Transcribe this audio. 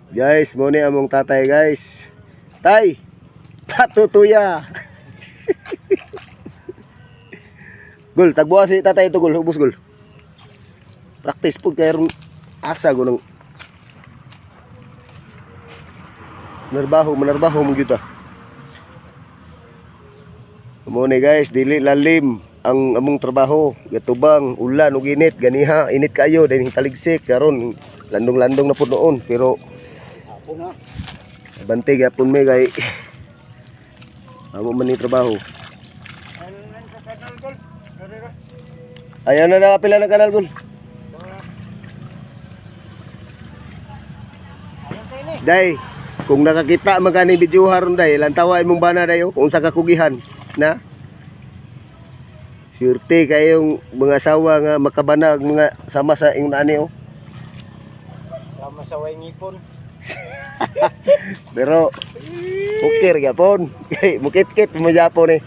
Guys, mo ni among tatay guys. Tay, patutuya. Gul, tagbuha si tatay ito gul, ubos gul. Practice po kaya asa ko ng manarbaho mo kita. Mo ni guys, dili lalim ang among trabaho. Gatubang, ulan ug init, ganiha, init kayo dahil taligsik karon landong-landong na po noon pero bante gyapon may kay amo man ni trabaho. Ayan na nakapila ng kanal gul. Day, kung nakakita magani video haron day, lantawa imong bana dayo kung sa kakugihan na. Surte kayong mga asawa nga makabanag mga sama sa ingon ani oh. Sama sa way ngipon. Pero ukir gyapon. Mukit-kit mo Japon eh.